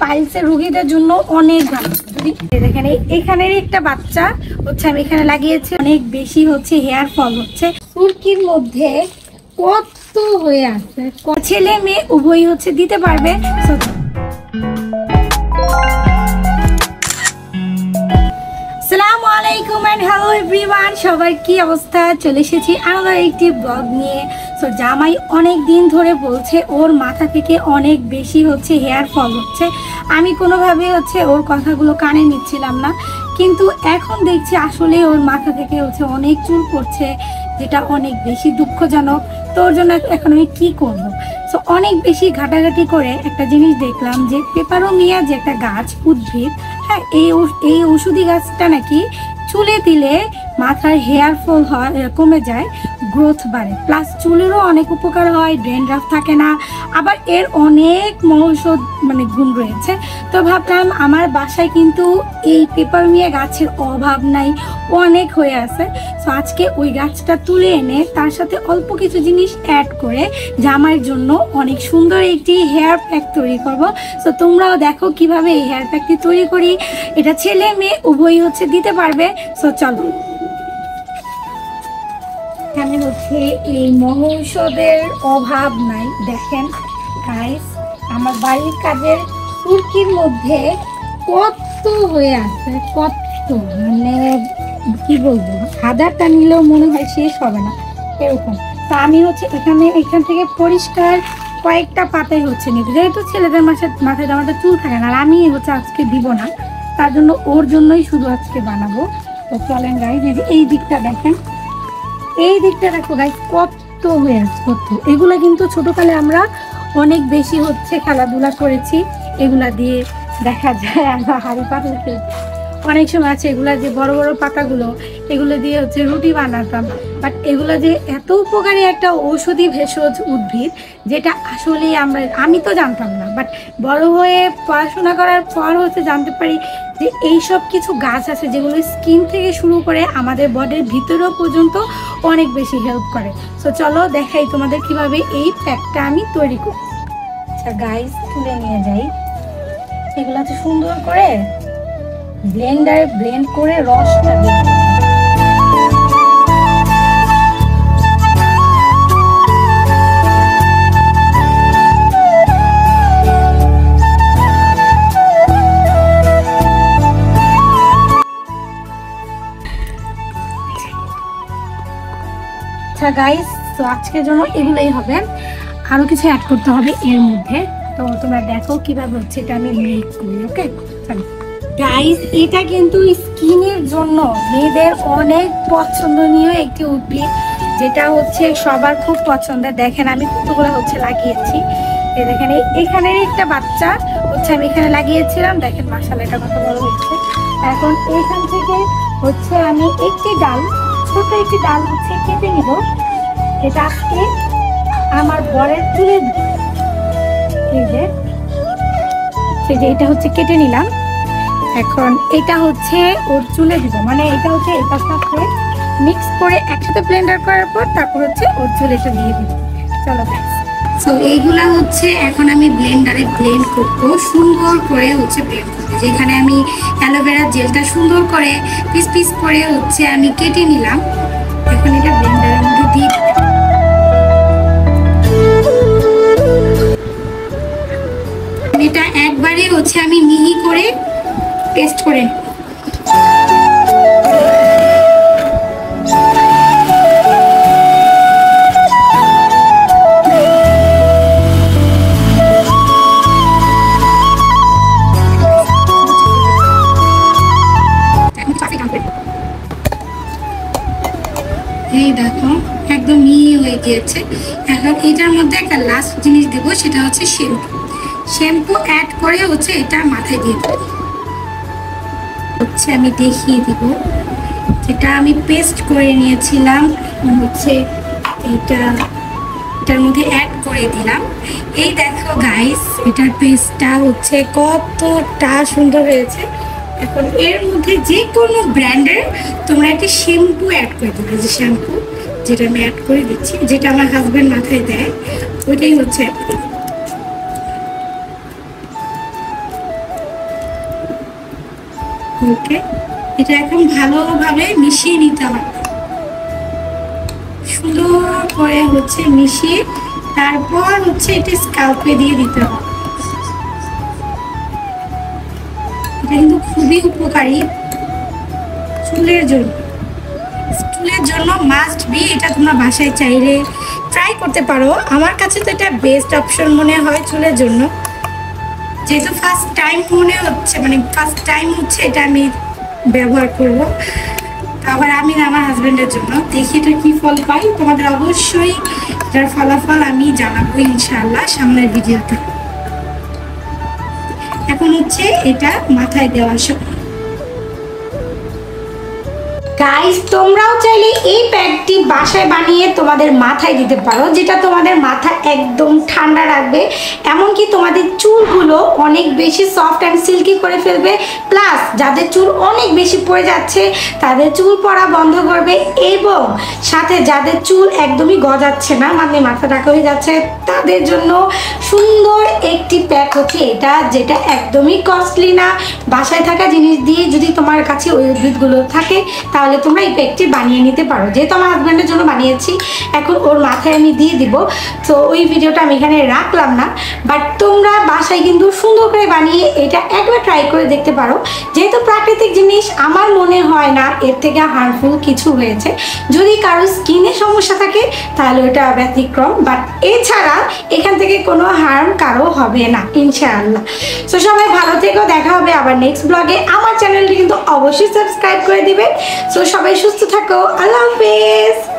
পাইলসের রোগীদের জন্য অনেক ভালো। যদি দেখেন এখানের একটা বাচ্চা হচ্ছে আমি এখানে লাগিয়েছি, অনেক বেশি হচ্ছে হেয়ার ফল হচ্ছে, চুলকির মধ্যে কত হয়ে আছে, ছেলে মেয়ে উভয়ই হচ্ছে দিতে পারবে। আসসালামু আলাইকুম এন্ড হ্যালো এভরিওয়ান, সবার কি অবস্থা? চলে এসেছি আমাদের একটি ব্লগ নিয়ে। সো জামাই অনেক দিন ধরে বলছে ওর মাথা থেকে অনেক বেশি হচ্ছে হেয়ার ফল হচ্ছে। আমি কোনোভাবে হচ্ছে ওর কথাগুলো কানে নিচ্ছিলাম না, কিন্তু এখন দেখছি আসলে ওর মাথা থেকে হচ্ছে অনেক চুল পড়ছে, যেটা অনেক বেশি দুঃখজনক। তো ওর জন্য এখন আমি কি করব? সো অনেক বেশি ঘাটাঘাটি করে একটা জিনিস দেখলাম যে পেপারোমিয়া যে একটা গাছ, উদ্ভিদ, হ্যাঁ, এই ওষুধি গাছটা নাকি চুলে দিলে মাথার হেয়ার ফল হয়, কমে যায়, গ্রোথ বাড়ে, প্লাস চুলেরও অনেক উপকার হয়, ড্যান্ড্রাফ থাকে না, আবার এর অনেক মহৌষধ গুণ রয়েছে। তো ভাবলাম আমার বাসায় কিন্তু এই পেপারমিয়া গাছের অভাব নাই, অনেক হয়ে আছে। সো আজকে ওই গাছটা তুলে এনে তার সাথে অল্প কিছু জিনিস অ্যাড করে জামাইয়ের জন্য অনেক সুন্দর একটি হেয়ার প্যাক তৈরি করব। সো তোমরাও দেখো কিভাবে এই হেয়ার প্যাকটি তৈরি করি, এটা ছেলে মেয়ে উভয়ই হচ্ছে দিতে পারবে। সো চলো, এখানে হচ্ছে এই মহৌষধের অভাব নাই। দেখেন গাইস, আমার বাড়ির কাজের চুলকির মধ্যে কত হয়ে আছে, কত কি বলবো, হাজারটা নিলেও মনে হয় শেষ হবে না এরকম। তো আমি হচ্ছে এখান থেকে পরিষ্কার কয়েকটা পাতাই হচ্ছে নিব, যেহেতু ছেলেদের মাথায় জামাটা চুল থাকে না, আর আমি হচ্ছে আজকে দিব না, তার জন্য ওর জন্যই শুধু আজকে বানাবো। তো চলেন গাইস, এই দিকটা দেখেন, এই দিকটা দেখো গাইস, কত হয়ে আছে, কত। এগুলা কিন্তু ছোটকালে আমরা অনেক বেশি হচ্ছে খেলাধুলা করেছি, এগুলা দিয়ে দেখা যায় আমরা হাড়ি পাতলা খেলছি, অনেক সময় আছে এগুলা যে বড় বড় পাতাগুলো, এগুলো দিয়ে হচ্ছে রুটি বানাতাম। বাট এগুলো যে এত উপকারী একটা ঔষধি ভেষজ উদ্ভিদ, যেটা আসলে আমি তো জানতাম না, বাট বড় হয়ে পড়াশোনা করার পর হচ্ছে জানতে পারি যে এইসব কিছু গাছ আছে যেগুলো স্কিন থেকে শুরু করে আমাদের বডির ভিতরেও পর্যন্ত অনেক বেশি হেল্প করে। সো চলো দেখাই তোমাদের কিভাবে এই প্যাকটা আমি তৈরি করি। আচ্ছা গাইস, তুলে নিয়ে যাই, এগুলো হচ্ছে সুন্দর করে ব্লেন্ডারে ব্লেন্ড করে রসটা দিই। আচ্ছা গাইস, তো আজকের জন্য এগুলোই হবে, আরো কিছু অ্যাড করতে হবে এর মধ্যে। তো তোমরা দেখো কিভাবে হচ্ছে এটা আমি মেক করি। ওকে গাইস, এটা কিন্তু স্কিনের জন্য মেয়েদের অনেক পছন্দনীয় একটি উদ্ভিদ, যেটা হচ্ছে সবার খুব পছন্দের। দেখেন আমি কতগুলো হচ্ছে লাগিয়েছি, দেখেন এখানে একটা বাচ্চা হচ্ছে আমি এখানে লাগিয়েছিলাম, দেখেন মাশাআল্লাহ এটা কত বড় হয়েছে। এখন এখান থেকে হচ্ছে আমি একটি ডাল, ছোট একটি ডাল হচ্ছে কেটে নিব, এটা আজকে আমার বরের চুলে দিব। এই যে এটা হচ্ছে কেটে নিলাম, এখন এটা হচ্ছে ওর চুলে দিব, এটা হচ্ছে এই পাশটা করে মিক্স করে একসাথে ব্লেন্ডার করার পর তারপর হচ্ছে ওর চুলে এটা দিয়ে দিব। চলো গাইস, সো এইগুলা হচ্ছে এখন আমি ব্লেন্ডারে ব্লেন্ড করবো, সুন্দর করে হচ্ছে ব্লেন্ড করবো। যেখানে আমি অ্যালোভেরা জেলটা সুন্দর করে পিস পিস করে হচ্ছে আমি কেটে নিলাম, এখন এটা ব্লেন্ডারের মধ্যে দিয়ে দিব। এটা একবারে হচ্ছে আমি মিহি করে পেস্ট করে নেব। এই দেখো একদম মিহি হয়ে গিয়েছে। এখন এটার মধ্যে একটা লাস্ট জিনিস দেবো, সেটা হচ্ছে শ্যাম্পু অ্যাড করে হচ্ছে এটা মাথায় দিয়ে দেবো। হচ্ছে আমি দেখিয়ে দিব, যেটা আমি পেস্ট করে নিয়েছিলাম হচ্ছে এটার মধ্যে অ্যাড করে দিলাম। এই দেখো গাইস, এটার পেস্টটা হচ্ছে কতটা সুন্দর হয়েছে। এখন এর মধ্যে যে কোনো ব্র্যান্ডের তোমরা একটা শ্যাম্পু অ্যাড করে দেবে, যে শ্যাম্পু যেটা আমি অ্যাড করে দিচ্ছি, যেটা আমার হাজব্যান্ড মাথায় দেয়, ওইটাই হচ্ছে ওকে, এটা এখন ভালোভাবে মিশিয়ে নিতে হবে, সুন্দর করে হচ্ছে মিশিয়ে তারপর হচ্ছে এটা স্ক্যাল্পে দিয়ে দিতে হবে। এটা কিন্তু খুবই উপকারী চুলের জন্য। চুলের জন্য মাস্ট বি, এটা তোমরা বাসায় চাইলে ট্রাই করতে পারো। আমার কাছে তো এটা বেস্ট অপশন মনে হয় চুলের জন্য, যেহেতু ফার্স্ট টাইম মনে হচ্ছে, মানে ফার্স্ট টাইম হচ্ছে এটা আমি ব্যবহার করব। আবার আমি না আমার হাজবেন্ডের জন্য, দেখি এটা কি ফল পাই। তোমাদের অবশ্যই এটার ফলাফল আমি জানাবো ইনশাআল্লাহ সামনের ভিডিওতে। এখন হচ্ছে এটা মাথায় দেওয়ার সময়। গাইস, তোমরাও চাইলে এই প্যাকটি বাসায় বানিয়ে তোমাদের মাথায় দিতে পারো, যেটা তোমাদের মাথা একদম ঠান্ডা রাখবে, এমনকি তোমাদের চুলগুলো অনেক বেশি সফট অ্যান্ড সিল্কি করে ফেলবে। প্লাস যাদের চুল অনেক বেশি পড়ে যাচ্ছে তাদের চুল পড়া বন্ধ করবে, এবং সাথে যাদের চুল একদমই গজাচ্ছে না, মানে মাথা ঢাকা হয়ে যাচ্ছে, তাদের জন্য সুন্দর একটি প্যাক হচ্ছে এটা, যেটা একদমই কস্টলি না। বাসায় থাকা জিনিস দিয়ে যদি তোমার কাছে ওই উদ্ভিদগুলো থাকে তাহলে তোমরা এই প্যাকটি বানিয়ে নিতে পারো। যেহেতু আমার হাজব্যান্ডের জন্য বানিয়েছি, এখন ওর মাথায় আমি দিয়ে দিব, তো ওই ভিডিওটা আমি এখানে রাখলাম না। বাট তোমরা বাসায় কিন্তু সুন্দর করে বানিয়ে এটা একবার ট্রাই করে দেখতে পারো। যেহেতু প্রাকৃতিক জিনিস, আমার মনে হয় না এর থেকে হার্মফুল কিছু হয়েছে। যদি কারো স্কিনের সমস্যা থাকে তাহলে ওটা ব্যতিক্রম, বাট এছাড়া এখান থেকে কোনো হার্ম কারো হবে না ইনশাআল্লাহ। তো সবাই ভালো থেকো, দেখা হবে আবার নেক্সট ব্লগে। আমার চ্যানেলটি কিন্তু অবশ্যই সাবস্ক্রাইব করে দিবে। তো সবাই সুস্থ থাকো, আল্লাহ হাফেজ।